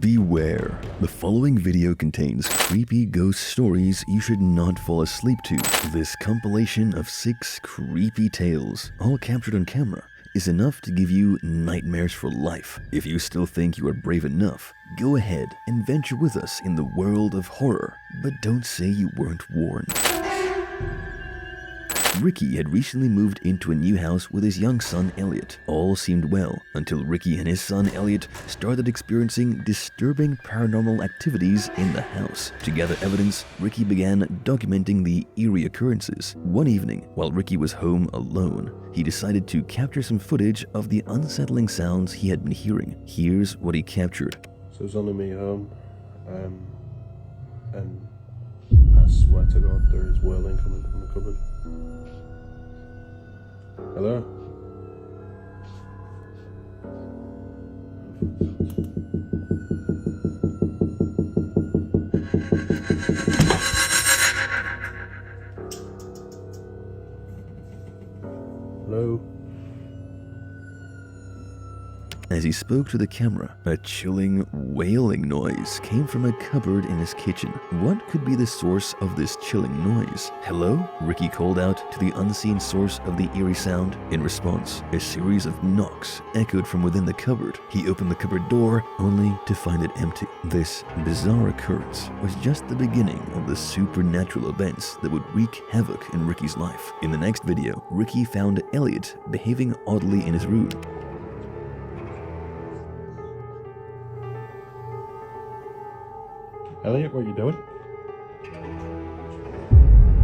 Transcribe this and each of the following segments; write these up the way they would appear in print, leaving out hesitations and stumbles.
Beware, the following video contains creepy ghost stories you should not fall asleep to. This compilation of 6 creepy tales, all captured on camera, is enough to give you nightmares for life. If you still think you are brave enough, go ahead and venture with us in the world of horror, but don't say you weren't warned. Ricky had recently moved into a new house with his young son Elliot. All seemed well until Ricky and his son Elliot started experiencing disturbing paranormal activities in the house. To gather evidence, Ricky began documenting the eerie occurrences. One evening, while Ricky was home alone, he decided to capture some footage of the unsettling sounds he had been hearing. Here's what he captured. So it's only me home, and I swear to God there is whirling coming from the cupboard. Hello? Hello? As he spoke to the camera, a chilling, wailing noise came from a cupboard in his kitchen. What could be the source of this chilling noise? Hello? Ricky called out to the unseen source of the eerie sound. In response, a series of knocks echoed from within the cupboard. He opened the cupboard door, only to find it empty. This bizarre occurrence was just the beginning of the supernatural events that would wreak havoc in Ricky's life. In the next video, Ricky found Elliot behaving oddly in his room. Elliot, what are you doing?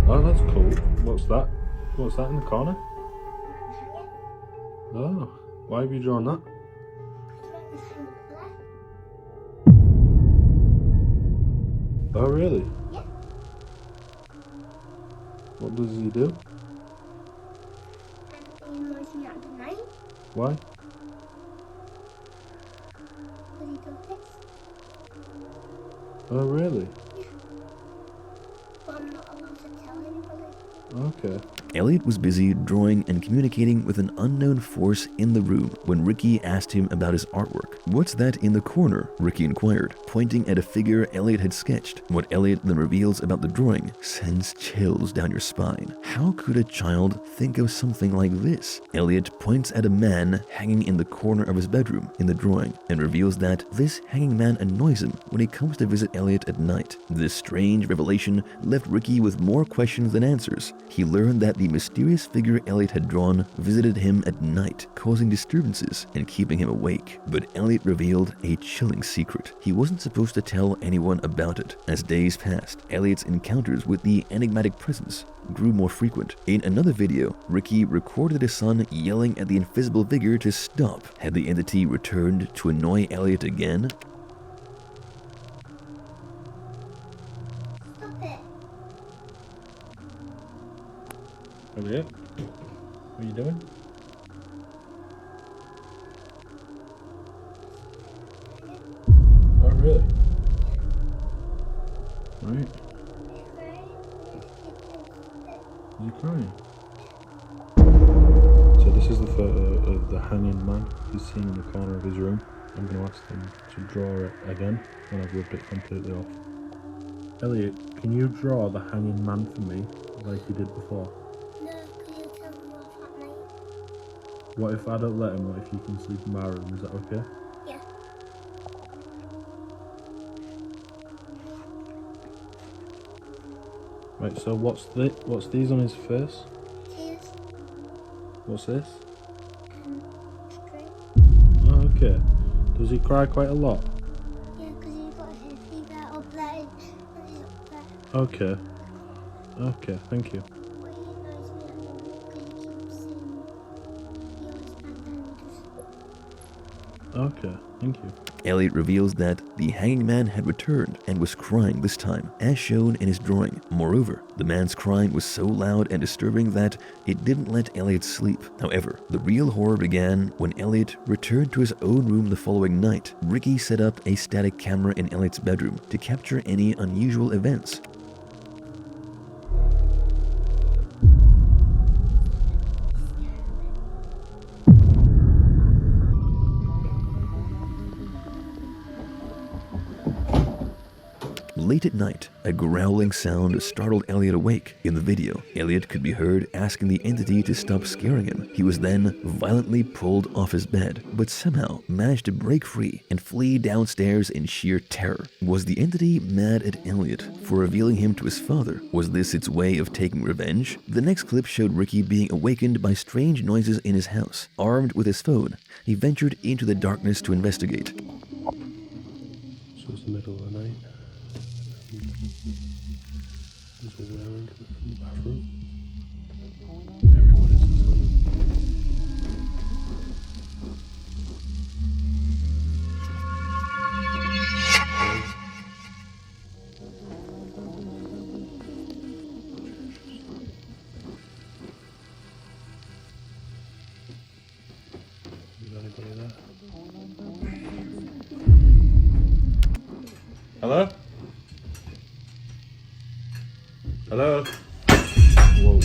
Oh, that's cool. What's that? What's that in the corner? Oh, why have you drawn that? Oh, really? Yeah. What does he do? He annoys me at the night. Why? Because he does this. Oh, really? Yeah. But I'm not allowed to tell anybody. Okay. Elliot was busy drawing and communicating with an unknown force in the room when Ricky asked him about his artwork. "What's that in the corner?" Ricky inquired, pointing at a figure Elliot had sketched. What Elliot then reveals about the drawing sends chills down your spine. How could a child think of something like this? Elliot points at a man hanging in the corner of his bedroom in the drawing and reveals that this hanging man annoys him when he comes to visit Elliot at night. This strange revelation left Ricky with more questions than answers. He learned that the mysterious figure Elliot had drawn visited him at night, causing disturbances and keeping him awake. But Elliot revealed a chilling secret. He wasn't supposed to tell anyone about it. As days passed, Elliot's encounters with the enigmatic presence grew more frequent. In another video, Ricky recorded his son yelling at the invisible figure to stop. Had the entity returned to annoy Elliot again? Stop it. Elliot, what are you doing? Oh, really? Right. Are you crying? So this is the photo of the hanging man he's seen in the corner of his room. I'm going to ask him to draw it again when I've rubbed it completely off. Elliot, can you draw the hanging man for me like you did before? No, because you tell me off at night. What if I don't let him? What if you can sleep in my room? Is that okay? Yeah. Right, so what's these on his face? Tears. What's this? Straight. Oh, okay. Does he cry quite a lot? Yeah, because he's got his feet up there and he's up there. Okay. Okay, thank you. But he annoys me at night because he keeps saying he always back there and he just... Okay, thank you. Elliot reveals that the hanging man had returned and was crying this time, as shown in his drawing. Moreover, the man's crying was so loud and disturbing that it didn't let Elliot sleep. However, the real horror began when Elliot returned to his own room the following night. Ricky set up a static camera in Elliot's bedroom to capture any unusual events. Late at night, a growling sound startled Elliot awake. In the video, Elliot could be heard asking the entity to stop scaring him. He was then violently pulled off his bed, but somehow managed to break free and flee downstairs in sheer terror. Was the entity mad at Elliot for revealing him to his father? Was this its way of taking revenge? The next clip showed Ricky being awakened by strange noises in his house. Armed with his phone, he ventured into the darkness to investigate. So it's the middle of the night. There's a whirring in the bathroom. Everybody's asleep. Is anybody there? Hello? Hello? Whoa.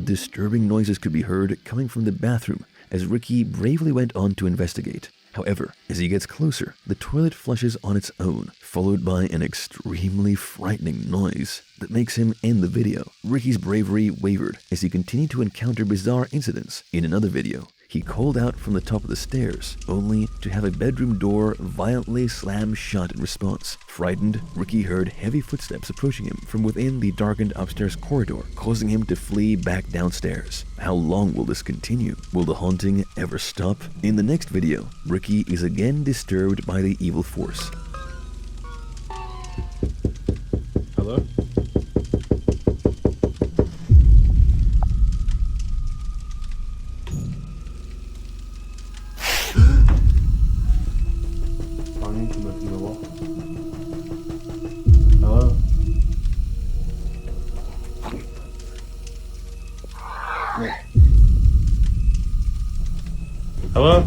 Disturbing noises could be heard coming from the bathroom as Ricky bravely went on to investigate. However, as he gets closer, the toilet flushes on its own, followed by an extremely frightening noise that makes him end the video. Ricky's bravery wavered as he continued to encounter bizarre incidents. In another video, he called out from the top of the stairs, only to have a bedroom door violently slam shut in response. Frightened, Ricky heard heavy footsteps approaching him from within the darkened upstairs corridor, causing him to flee back downstairs. How long will this continue? Will the haunting ever stop? In the next video, Ricky is again disturbed by the evil force. Hello? Hello? Hello?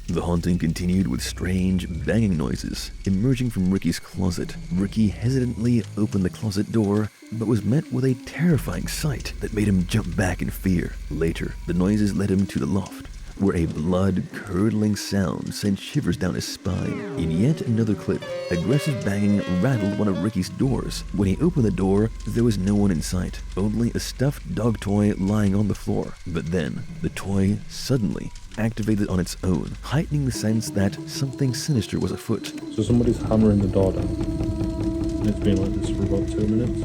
The haunting continued with strange banging noises emerging from Ricky's closet. Ricky hesitantly opened the closet door, but was met with a terrifying sight that made him jump back in fear. Later, the noises led him to the loft, where a blood-curdling sound sent shivers down his spine. In yet another clip, aggressive banging rattled one of Ricky's doors. When he opened the door, there was no one in sight, only a stuffed dog toy lying on the floor. But then, the toy suddenly activated on its own, heightening the sense that something sinister was afoot. So somebody's hammering the door down. And it's been like this for about 2 minutes.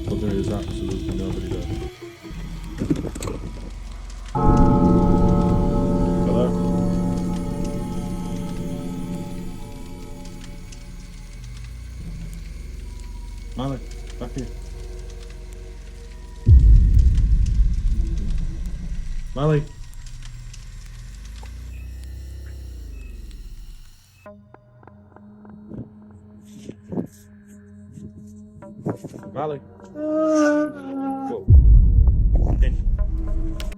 But there is absolutely nobody there. Hello? Malik, back here. Malik. Malik. Whoa.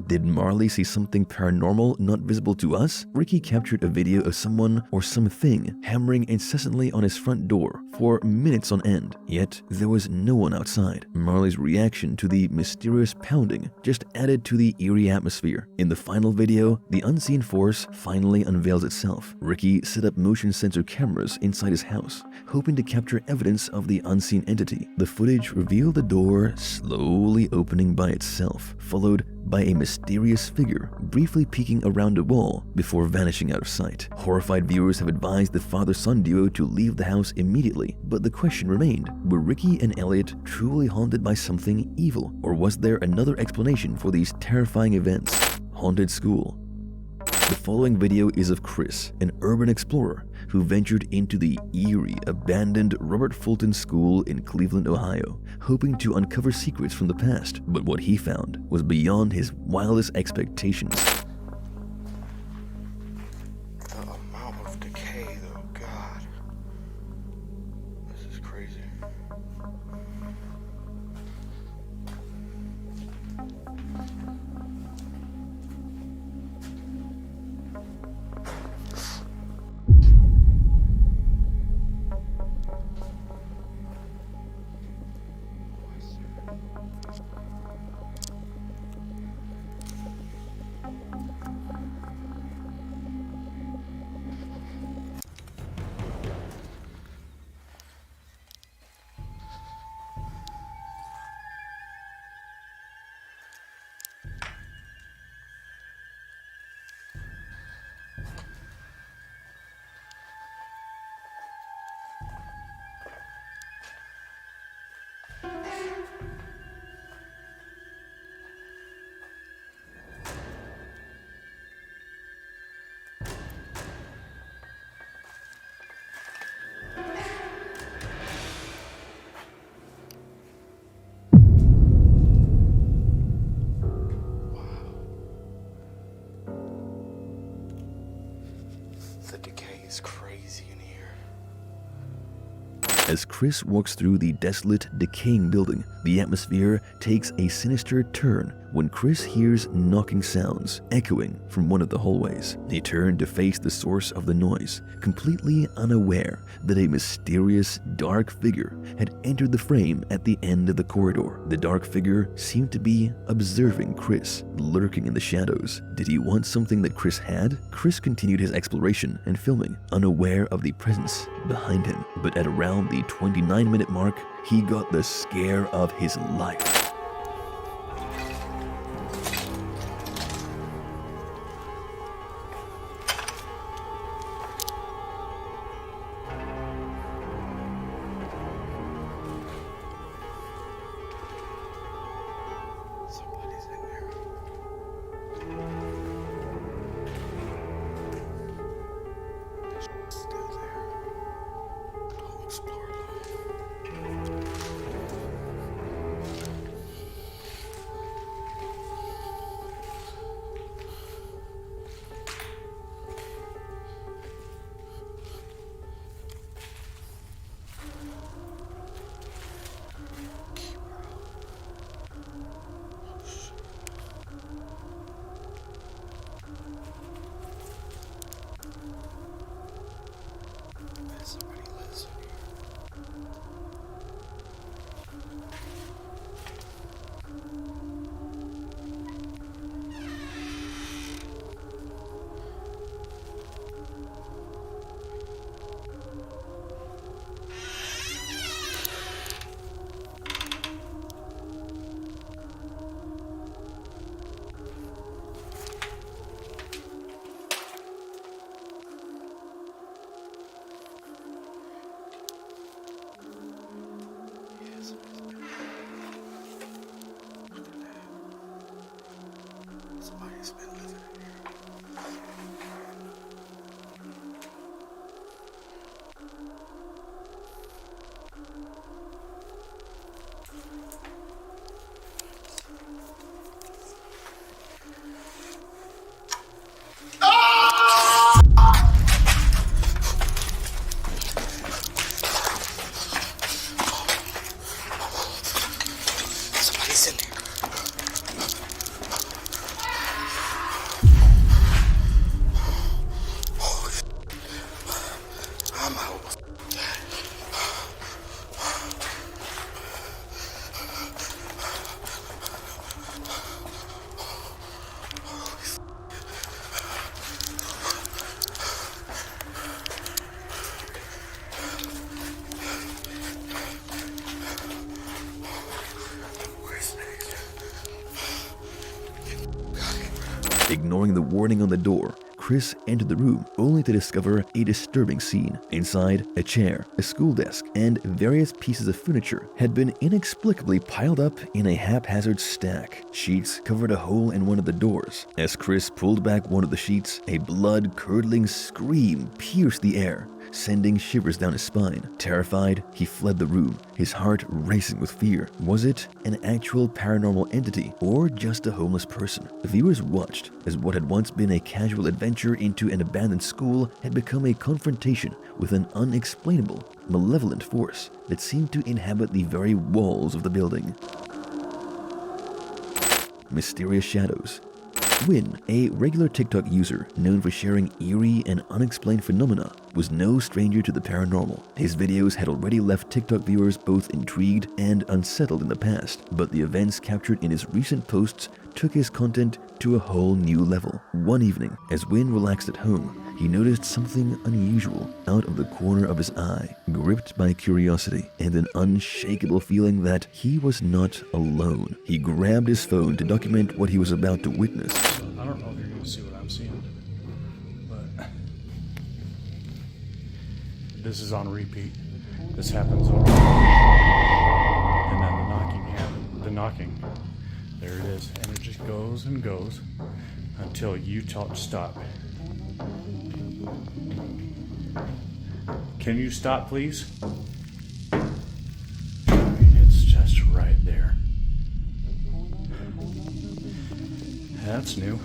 Did Marley see something paranormal not visible to us? Ricky captured a video of someone or something hammering incessantly on his front door for minutes on end, yet there was no one outside. Marley's reaction to the mysterious pounding just added to the eerie atmosphere. In the final video, the unseen force finally unveils itself. Ricky set up motion sensor cameras inside his house, hoping to capture evidence of the unseen entity. The footage revealed the door slowly opening by itself, followed by a mysterious figure briefly peeking around a wall before vanishing out of sight. Horrified viewers have advised the father-son duo to leave the house immediately, but the question remained, were Ricky and Elliot truly haunted by something evil, or was there another explanation for these terrifying events? Haunted School. The following video is of Chris, an urban explorer who ventured into the eerie, abandoned Robert Fulton School in Cleveland, Ohio, hoping to uncover secrets from the past. But what he found was beyond his wildest expectations. The amount of decay, though, God. This is crazy. As Chris walks through the desolate, decaying building, the atmosphere takes a sinister turn when Chris hears knocking sounds echoing from one of the hallways. He turned to face the source of the noise, completely unaware that a mysterious, dark figure had entered the frame at the end of the corridor. The dark figure seemed to be observing Chris, lurking in the shadows. Did he want something that Chris had? Chris continued his exploration and filming, unaware of the presence behind him. But at around the 29-minute mark, he got the scare of his life. Somebody's in there. There's still there. I'll explore though. Somebody lives in here. Yeah, somebody's been here. Look at that. Somebody's been living in here. Somebody's in there. Holy shit. I'm out. Where's next? Ignoring the warning on the door, Chris entered the room only to discover a disturbing scene. Inside, a chair, a school desk, and various pieces of furniture had been inexplicably piled up in a haphazard stack. Sheets covered a hole in one of the doors. As Chris pulled back one of the sheets, a blood-curdling scream pierced the air, sending shivers down his spine. Terrified, he fled the room, his heart racing with fear. Was it an actual paranormal entity or just a homeless person? The viewers watched as what had once been a casual adventure into an abandoned school had become a confrontation with an unexplainable, malevolent force that seemed to inhabit the very walls of the building. Mysterious shadows. Wynn, a regular TikTok user known for sharing eerie and unexplained phenomena, was no stranger to the paranormal. His videos had already left TikTok viewers both intrigued and unsettled in the past, but the events captured in his recent posts took his content to a whole new level. One evening, as Wynn relaxed at home, he noticed something unusual out of the corner of his eye. Gripped by curiosity and an unshakable feeling that he was not alone, he grabbed his phone to document what he was about to witness. I don't know if you're going to see what I'm seeing, but this is on repeat. This happens over, and then the knocking happens. The knocking, there it is, and it just goes and goes until you tell it to stop. Can you stop, please? I mean, it's just right there. That's new.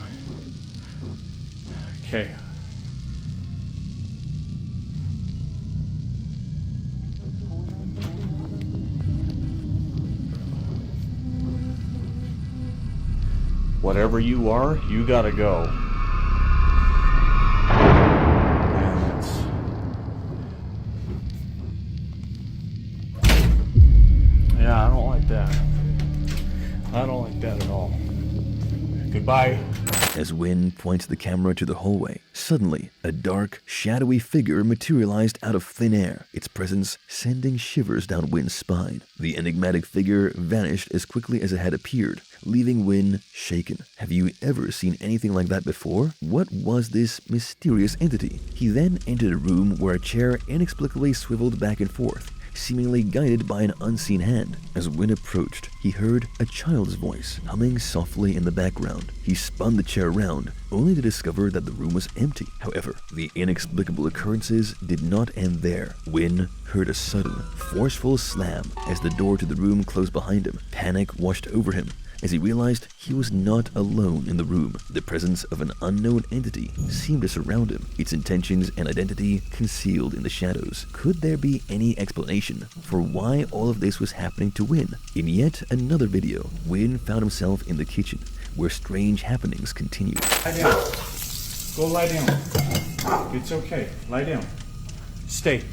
Okay. Whatever you are, you gotta go. And that's... Yeah, I don't like that. I don't like that at all. Goodbye. As Wynn points the camera to the hallway, suddenly a dark, shadowy figure materialized out of thin air, its presence sending shivers down Wynn's spine. The enigmatic figure vanished as quickly as it had appeared, leaving Wynn shaken. Have you ever seen anything like that before? What was this mysterious entity? He then entered a room where a chair inexplicably swiveled back and forth, seemingly guided by an unseen hand. As Wynn approached, he heard a child's voice humming softly in the background. He spun the chair around, only to discover that the room was empty. However, the inexplicable occurrences did not end there. Wynn heard a sudden, forceful slam as the door to the room closed behind him. Panic washed over him as he realized he was not alone in the room. The presence of an unknown entity seemed to surround him, its intentions and identity concealed in the shadows. Could there be any explanation for why all of this was happening to Wynn? In yet another video, Wynn found himself in the kitchen, where strange happenings continued. Lie down. Go lie down. It's okay. Lie down. Stay.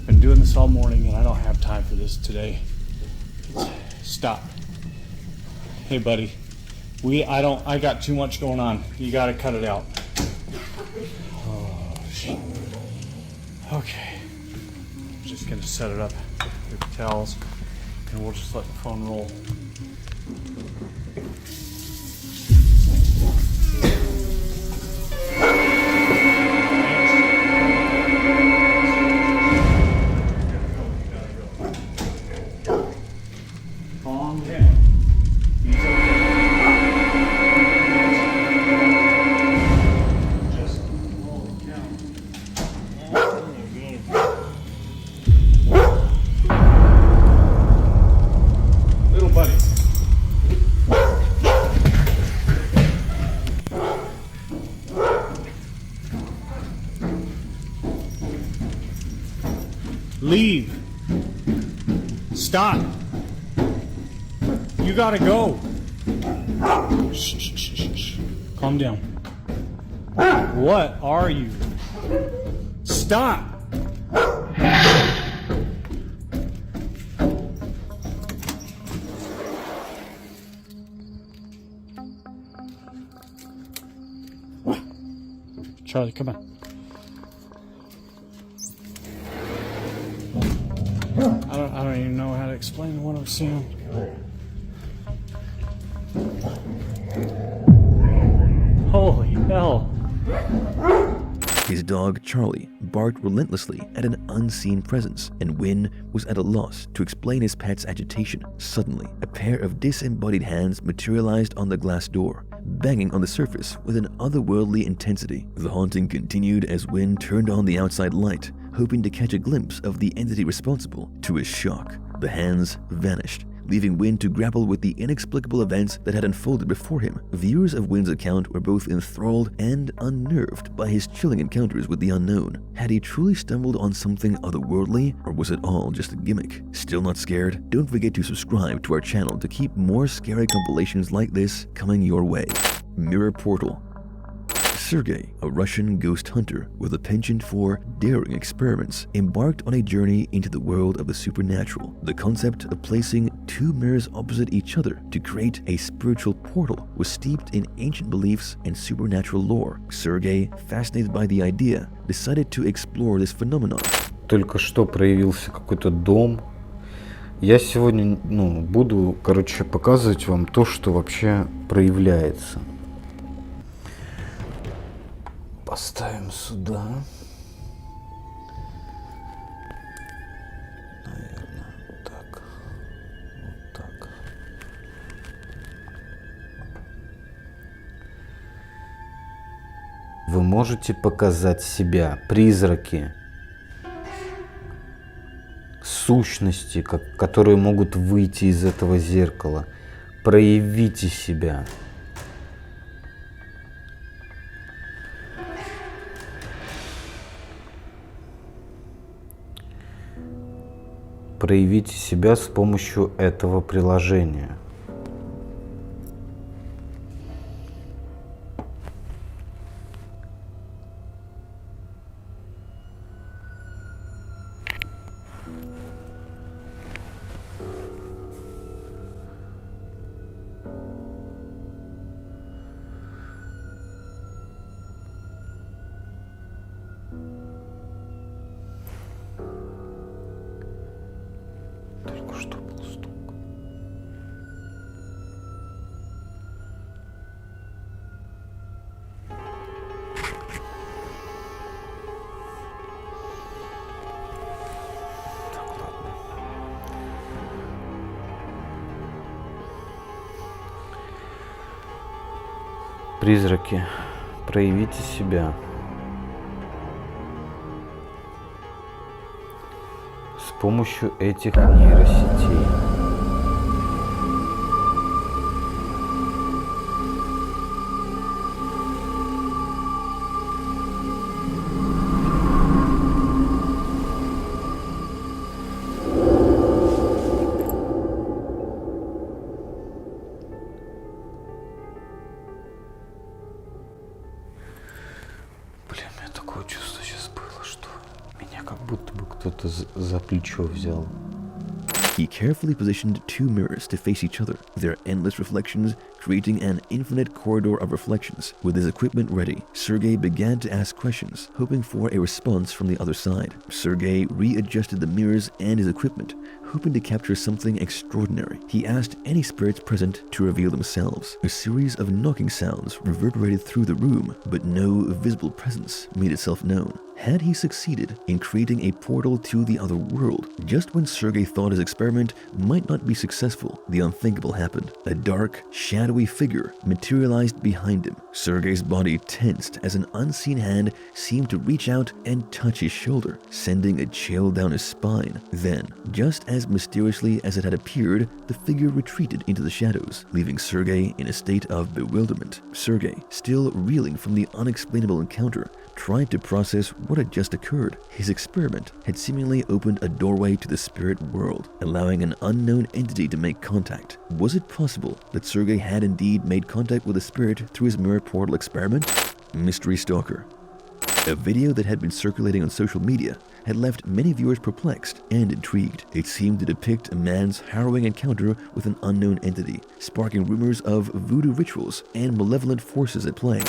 Been doing this all morning and I don't have time for this today. Stop. Hey buddy. I got too much going on. You gotta cut it out. Oh shit. Okay. I'm just gonna set it up with the towels and we'll just let the phone roll. Calm down. He's okay. Just hold it down. Little buddy. Leave. Stop. You gotta go. Shh, shh, shh, shh, shh. Calm down. What are you? Stop. Charlie, come on. I don't even know how to explain what I'm seeing. Holy hell. His dog, Charlie, barked relentlessly at an unseen presence, and Wynn was at a loss to explain his pet's agitation. Suddenly, a pair of disembodied hands materialized on the glass door, banging on the surface with an otherworldly intensity. The haunting continued as Wynn turned on the outside light, hoping to catch a glimpse of the entity responsible. To his shock, the hands vanished, leaving Wynn to grapple with the inexplicable events that had unfolded before him. Viewers of Wynn's account were both enthralled and unnerved by his chilling encounters with the unknown. Had he truly stumbled on something otherworldly, or was it all just a gimmick? Still not scared? Don't forget to subscribe to our channel to keep more scary compilations like this coming your way. Mirror Portal. Sergei, a Russian ghost hunter with a penchant for daring experiments, embarked on a journey into the world of the supernatural. The concept of placing two mirrors opposite each other to create a spiritual portal was steeped in ancient beliefs and supernatural lore. Sergei, fascinated by the idea, decided to explore this phenomenon. Только что проявился какой-то дом. Я сегодня, буду, показывать вам то, что вообще проявляется. Поставим сюда. Наверное, так. Вот так. Вы можете показать себя, призраки, сущности, которые могут выйти из этого зеркала. Проявите себя. Проявите себя с помощью этого приложения. что был стук. Так, ладно. Призраки, проявите себя. С помощью этих нейросетей. Блин, у меня такое чувство сейчас было, что меня как будто бы кто-то за плечо взял. He carefully positioned two mirrors to face each other, their endless reflections creating an infinite corridor of reflections. With his equipment ready, Sergei began to ask questions, hoping for a response from the other side. Sergei readjusted the mirrors and his equipment, hoping to capture something extraordinary. He asked any spirits present to reveal themselves. A series of knocking sounds reverberated through the room, but no visible presence made itself known. Had he succeeded in creating a portal to the other world? Just when Sergei thought his experiment might not be successful, the unthinkable happened. A dark, shadowy figure materialized behind him. Sergei's body tensed as an unseen hand seemed to reach out and touch his shoulder, sending a chill down his spine. Then, just as mysteriously as it had appeared, the figure retreated into the shadows, leaving Sergei in a state of bewilderment. Sergei, still reeling from the unexplainable encounter, tried to process what had just occurred. His experiment had seemingly opened a doorway to the spirit world, allowing an unknown entity to make contact. Was it possible that Sergei had indeed made contact with a spirit through his mirror portal experiment? Mystery Stalker. A video that had been circulating on social media had left many viewers perplexed and intrigued. It seemed to depict a man's harrowing encounter with an unknown entity, sparking rumors of voodoo rituals and malevolent forces at play.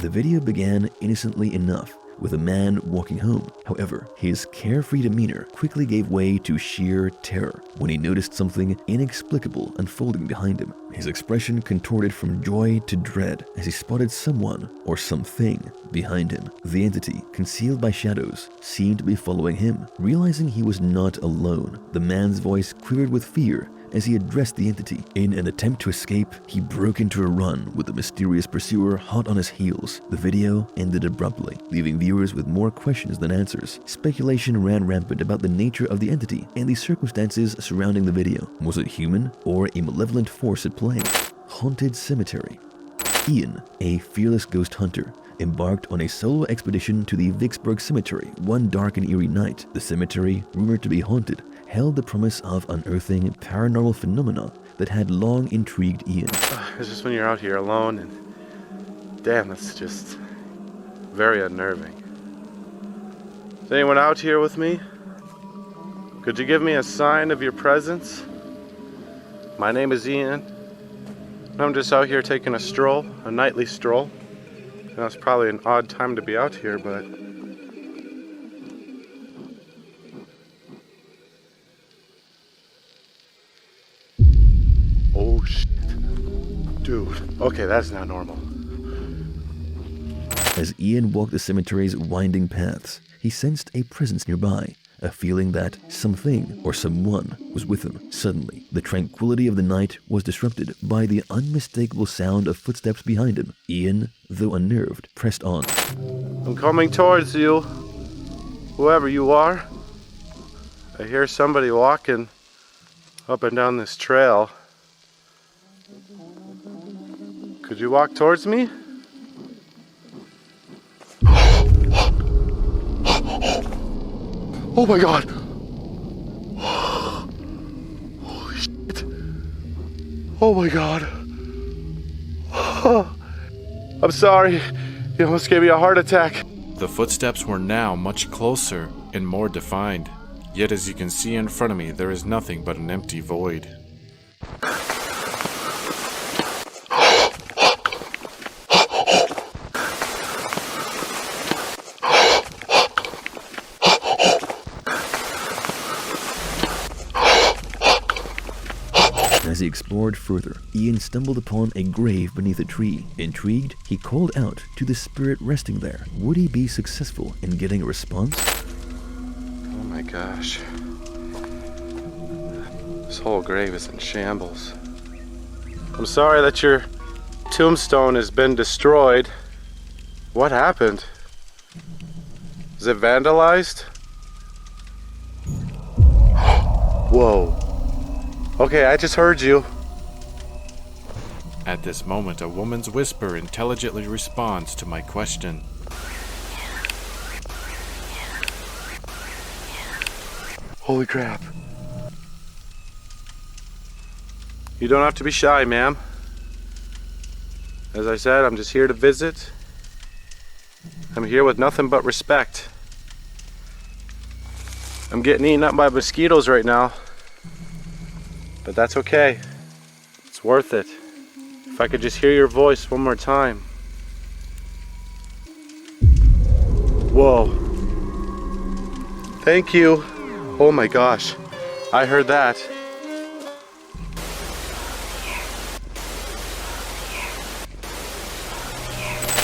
The video began innocently enough, with a man walking home. However, his carefree demeanor quickly gave way to sheer terror when he noticed something inexplicable unfolding behind him. His expression contorted from joy to dread as he spotted someone or something behind him. The entity, concealed by shadows, seemed to be following him. Realizing he was not alone, the man's voice quivered with fear as he addressed the entity. In an attempt to escape, he broke into a run with the mysterious pursuer hot on his heels. The video ended abruptly, leaving viewers with more questions than answers. Speculation ran rampant about the nature of the entity and the circumstances surrounding the video. Was it human or a malevolent force at play? Haunted Cemetery. Ian, a fearless ghost hunter, embarked on a solo expedition to the Vicksburg Cemetery one dark and eerie night. The cemetery, rumored to be haunted, held the promise of unearthing paranormal phenomena that had long intrigued Ian. It's just when you're out here alone and damn, that's just very unnerving. Is anyone out here with me? Could you give me a sign of your presence? My name is Ian. I'm just out here taking a stroll, a nightly stroll. You know, it's probably an odd time to be out here, but oh shit. Dude. Okay, that's not normal. As Ian walked the cemetery's winding paths, he sensed a presence nearby, a feeling that something or someone was with him. Suddenly, the tranquility of the night was disrupted by the unmistakable sound of footsteps behind him. Ian, though unnerved, pressed on. I'm coming towards you, whoever you are. I hear somebody walking up and down this trail. Could you walk towards me? Oh my god! Holy shit! Oh my god! I'm sorry, you almost gave me a heart attack. The footsteps were now much closer and more defined. Yet as you can see in front of me, there is nothing but an empty void. As he explored further, Ian stumbled upon a grave beneath a tree. Intrigued, he called out to the spirit resting there. Would he be successful in getting a response? Oh my gosh. This whole grave is in shambles. I'm sorry that your tombstone has been destroyed. What happened? Is it vandalized? Whoa. Okay, I just heard you. At this moment, a woman's whisper intelligently responds to my question. Holy crap. You don't have to be shy, ma'am. As I said, I'm just here to visit. I'm here with nothing but respect. I'm getting eaten up by mosquitoes right now. But that's okay. It's worth it. If I could just hear your voice one more time. Whoa. Thank you. Oh my gosh. I heard that.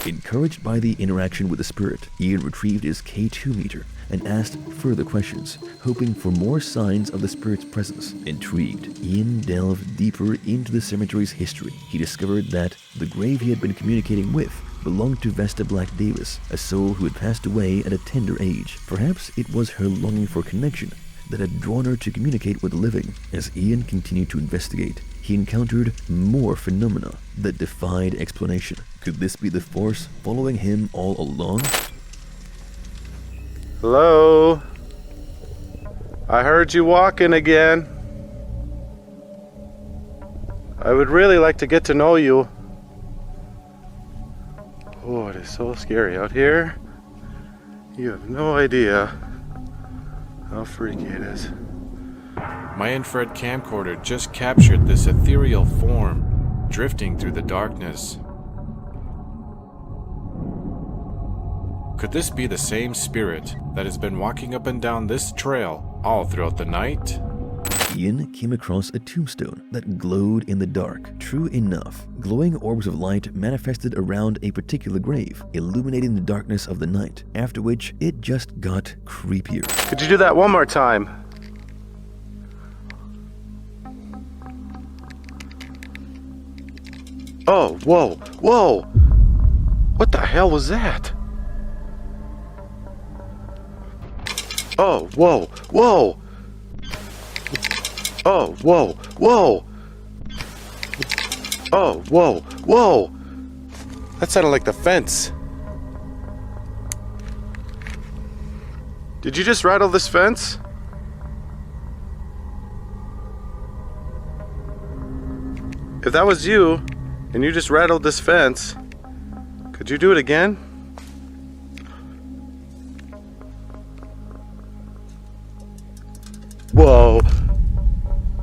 Encouraged by the interaction with the spirit, Ian retrieved his K2 meter and asked further questions, hoping for more signs of the spirit's presence. Intrigued, Ian delved deeper into the cemetery's history. He discovered that the grave he had been communicating with belonged to Vesta Black Davis, a soul who had passed away at a tender age. Perhaps it was her longing for connection that had drawn her to communicate with the living. As Ian continued to investigate, he encountered more phenomena that defied explanation. Could this be the force following him all along? Hello? I heard you walking again. I would really like to get to know you. Oh, it is so scary out here. You have no idea how freaky it is. My infrared camcorder just captured this ethereal form drifting through the darkness. Could this be the same spirit that has been walking up and down this trail all throughout the night? Ian came across a tombstone that glowed in the dark. True enough, glowing orbs of light manifested around a particular grave, illuminating the darkness of the night, after which it just got creepier. Could you do that one more time? Oh, whoa, whoa! What the hell was that? Oh, whoa, whoa! Oh, whoa, whoa! Oh, whoa, whoa! That sounded like the fence. Did you just rattle this fence? If that was you, and you just rattled this fence, could you do it again? Whoa.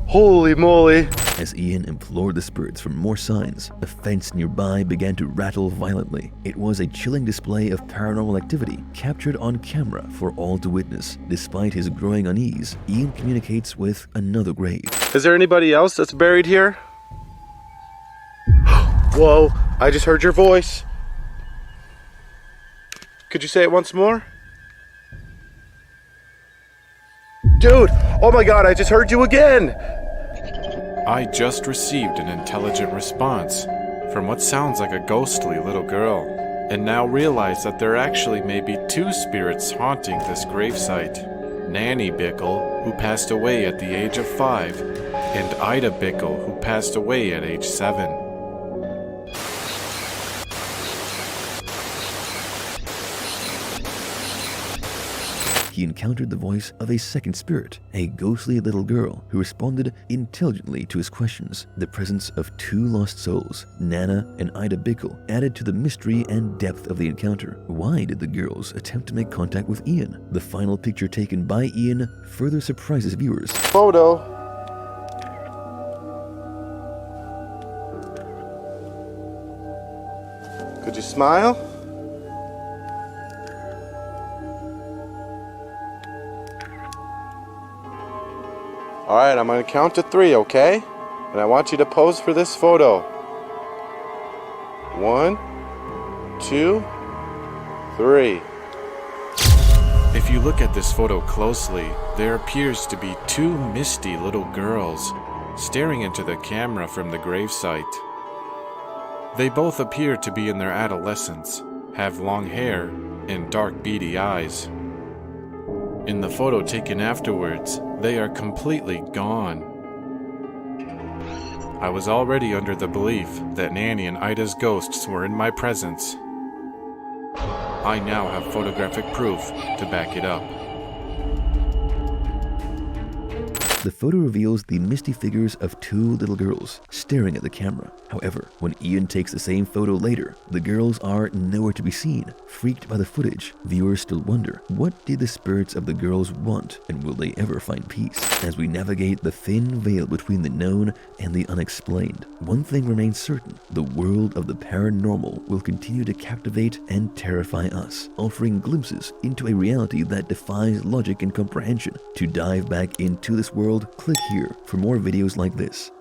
Holy moly. As Ian implored the spirits for more signs, a fence nearby began to rattle violently. It was a chilling display of paranormal activity captured on camera for all to witness. Despite his growing unease, Ian communicates with another grave. Is there anybody else that's buried here? Whoa, I just heard your voice. Could you say it once more? Dude, oh my god, I just heard you again! I just received an intelligent response from what sounds like a ghostly little girl, and now realize that there actually may be two spirits haunting this gravesite. Nanny Bickle, who passed away at the age of 5, and Ida Bickle, who passed away at age 7. he encountered the voice of a second spirit, a ghostly little girl who responded intelligently to his questions. The presence of two lost souls, Nana and Ida Bickle, added to the mystery and depth of the encounter. Why did the girls attempt to make contact with Ian? The final picture taken by Ian further surprises viewers. Photo. Could you smile? All right, I'm gonna count to 3, okay? And I want you to pose for this photo. 1, 2, 3. If you look at this photo closely, there appears to be two misty little girls staring into the camera from the gravesite. They both appear to be in their adolescence, have long hair, and dark beady eyes. In the photo taken afterwards, they are completely gone. I was already under the belief that Nanny and Ida's ghosts were in my presence. I now have photographic proof to back it up. The photo reveals the misty figures of two little girls staring at the camera. However, when Ian takes the same photo later, the girls are nowhere to be seen. Freaked by the footage, viewers still wonder, what did the spirits of the girls want, and will they ever find peace? As we navigate the thin veil between the known and the unexplained, one thing remains certain: the world of the paranormal will continue to captivate and terrify us, offering glimpses into a reality that defies logic and comprehension. To dive back into this world, click here for more videos like this.